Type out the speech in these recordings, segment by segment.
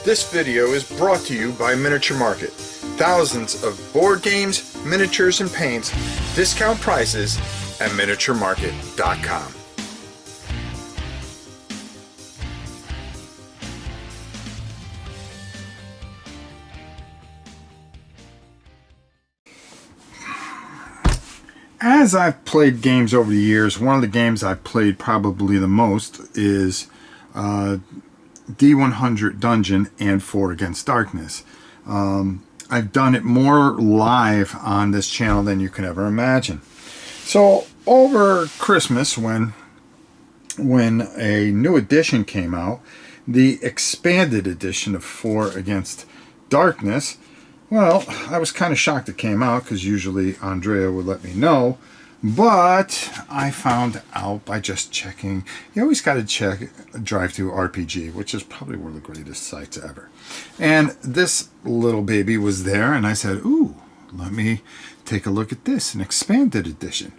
This video is brought to you by Miniature Market. Thousands of board games, miniatures, and paints, discount prices at miniaturemarket.com. As I've played games over the years, one of the games I've played probably the most is D100 Dungeon and 4 Against Darkness. I've done it more live on this channel than you can ever imagine. So over Christmas, when a new edition came out, the expanded edition of 4 Against Darkness, well, I was kind of shocked it came out because usually Andrea would let me know. But I found out by just checking. You always got to check Drive-Thru RPG, which is probably one of the greatest sites ever. And this little baby was there, and I said, ooh, let me take a look at this, an expanded edition.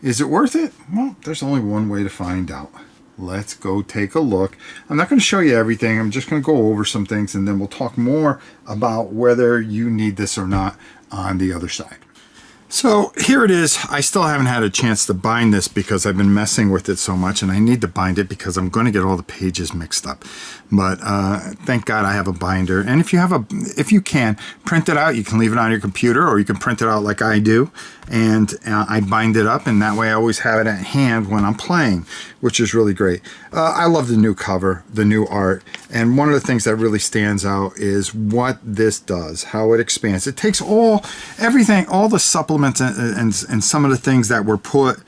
Is it worth it? Well, there's only one way to find out. Let's go take a look. I'm not going to show you everything. I'm just going to go over some things, and then we'll talk more about whether you need this or not on the other side. So here it is. I still haven't had a chance to bind this because I've been messing with it so much, and I need to bind it because I'm going to get all the pages mixed up. But thank God I have a binder. And if you can print it out, you can leave it on your computer, or you can print it out like I do, and I bind it up, and that way I always have it at hand when I'm playing, which is really great. I love the new cover, the new art, and one of the things that really stands out is what this does, how it expands. It takes everything, all the supplements and some of the things that were put,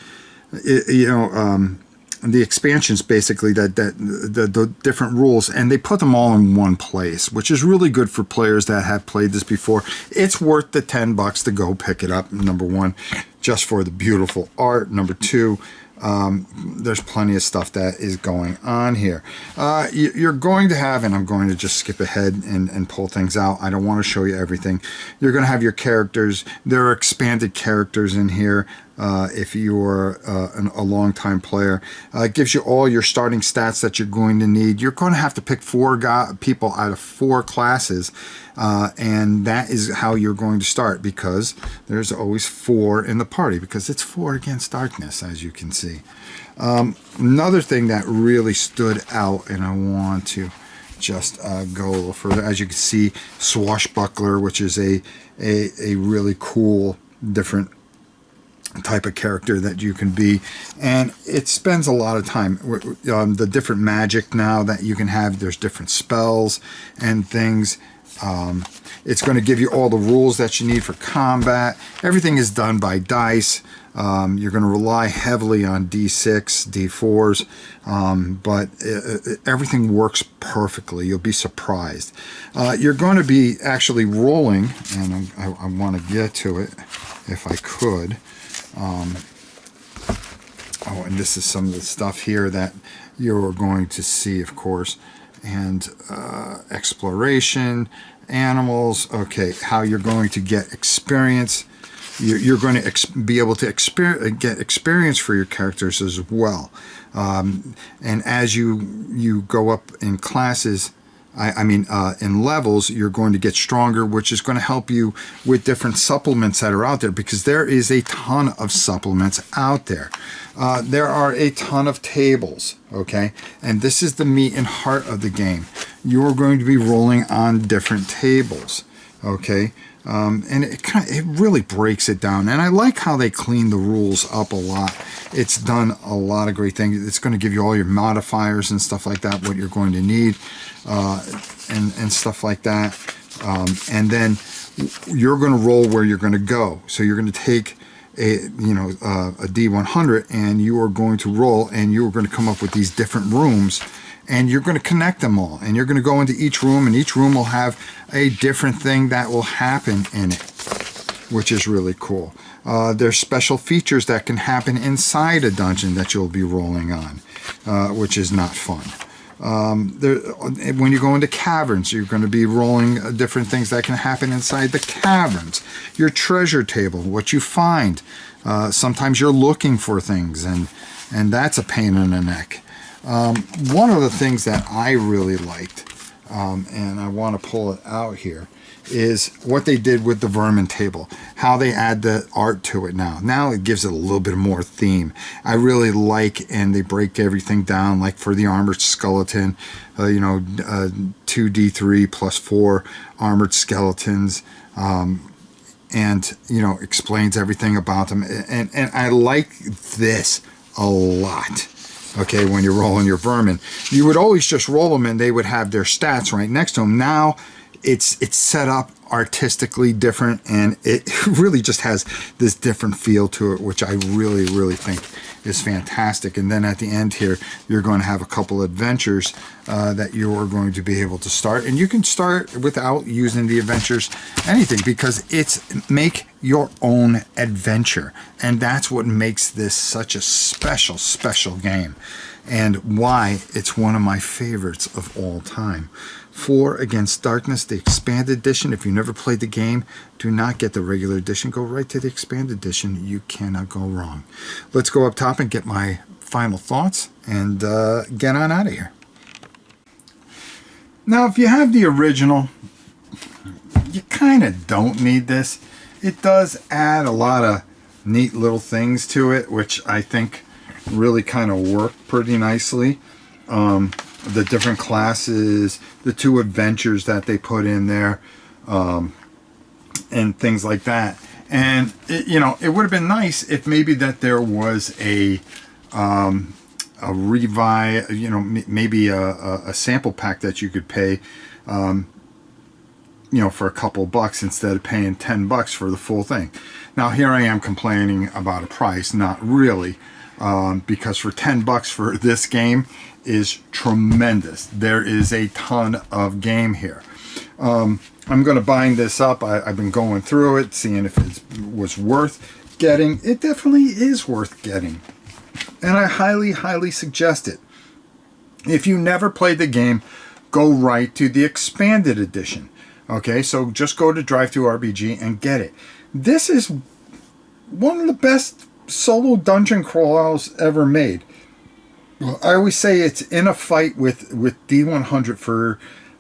the expansions basically, the different rules, and they put them all in one place, which is really good for players that have played this before. It's worth the $10 to go pick it up, number one, just for the beautiful art. Number two, there's plenty of stuff that is going on here. You're going to have, and I'm going to just skip ahead and pull things out. I don't want to show you everything. You're going to have your characters. There are expanded characters in here. If you're a long-time player, it gives you all your starting stats that you're going to need. You're going to have to pick 4 people out of 4 classes, and that is how you're going to start, because there's always 4 in the party, because it's 4 Against Darkness, as you can see. Another thing that really stood out, and I want to just go a little further. As you can see, Swashbuckler, which is a really cool, different type of character that you can be, and it spends a lot of time. The different magic now that you can have, there's different spells and things. It's going to give you all the rules that you need for combat. Everything is done by dice. You're going to rely heavily on D6, D4s, but everything works perfectly. You'll be surprised. You're going to be actually rolling, and I want to get to it if I could. And this is some of the stuff here that you're going to see, of course, and exploration, animals. Okay, how you're going to get experience. You're going to be able to get experience for your characters as well. And as you go up in classes, in levels, you're going to get stronger, which is going to help you with different supplements that are out there, because there is a ton of supplements out there. There are a ton of tables, okay? And this is the meat and heart of the game. You're going to be rolling on different tables, okay? And it really breaks it down. And I like how they clean the rules up a lot. It's done a lot of great things. It's going to give you all your modifiers and stuff like that, what you're going to need, and stuff like that. And then you're going to roll where you're going to go. So you're going to take a D100, and you are going to roll, and you are going to come up with these different rooms, and you're going to connect them all, and you're going to go into each room, and each room will have a different thing that will happen in it, which is really cool. There's special features that can happen inside a dungeon that you'll be rolling on, which is not fun. When you go into caverns, you're going to be rolling different things that can happen inside the caverns. Your treasure table, what you find. Sometimes you're looking for things, and that's a pain in the neck. One of the things that I really liked and I want to pull it out here, is what they did with the Vermin table, how they add the art to it now. Now it gives it a little bit more theme. I really like, and they break everything down, like for the armored skeleton, 2d3 plus 4 armored skeletons, and explains everything about them. And I like this a lot. Okay, when you're rolling your Vermin, you would always just roll them and they would have their stats right next to them. Now it's set up artistically different, and it really just has this different feel to it, which I really, really think is fantastic. And then at the end here, you're going to have a couple adventures that you're going to be able to start, and you can start without using the adventures anything, because it's make your own adventure, and that's what makes this such a special game, and why it's one of my favorites of all time. 4 Against Darkness, the expanded edition. If you never played the game, do not get the regular edition. Go right to the expanded edition. You cannot go wrong. Let's go up top and get my final thoughts and get on out of here. Now, if you have the original, you kind of don't need this. It does add a lot of neat little things to it, which I think really kind of work pretty nicely. The different classes, the 2 adventures that they put in there, and things like that. And it would have been nice if maybe that there was a revive, maybe a sample pack that you could pay, for a couple bucks instead of paying $10 for the full thing. Now here I am complaining about a price, not really, because for $10 for this game is tremendous. There is a ton of game here. I'm going to bind this up. I've been going through it, seeing if it was worth getting. It definitely is worth getting, and I highly suggest it. If you never played the game, go right to the expanded edition. Okay, so just go to Drive-Thru-RPG and get it. This is one of the best solo dungeon crawls ever made. I always say it's in a fight with D100 for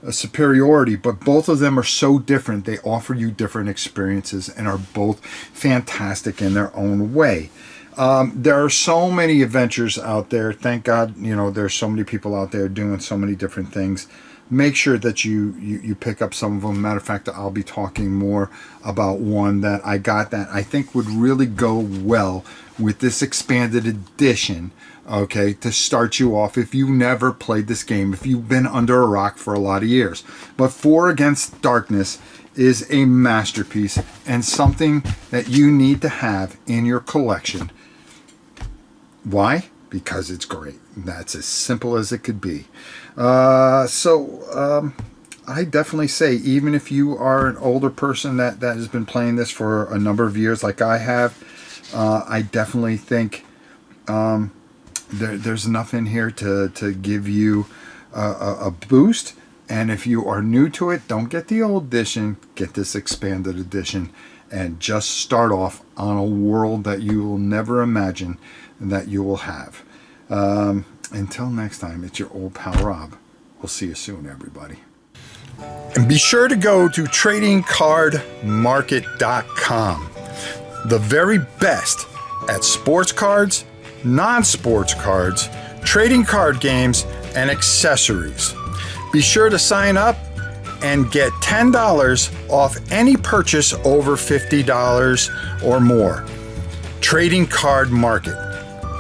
superiority, but both of them are so different. They offer you different experiences and are both fantastic in their own way. There are so many adventures out there. Thank God, there's so many people out there doing so many different things. Make sure that you pick up some of them. Matter of fact, I'll be talking more about one that I got that I think would really go well with this expanded edition. Okay, to start you off if you never played this game, if you've been under a rock for a lot of years. But 4 Against Darkness is a masterpiece and something that you need to have in your collection. Why? Because it's great. That's as simple as it could be. I definitely say, even if you are an older person that has been playing this for a number of years like I have, I definitely think there's enough in here to give you a boost. And if you are new to it, don't get the old edition, get this expanded edition, and just start off on a world that you will never imagine that you will have. Until next time, it's your old pal Rob. We'll see you soon, everybody. And be sure to go to tradingcardmarket.com. The very best at sports cards, non-sports cards, trading card games, and accessories. Be sure to sign up and get $10 off any purchase over $50 or more. Trading Card Market.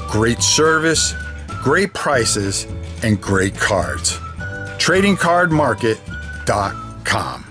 Great service, great prices, and great cards. tradingcardmarket.com.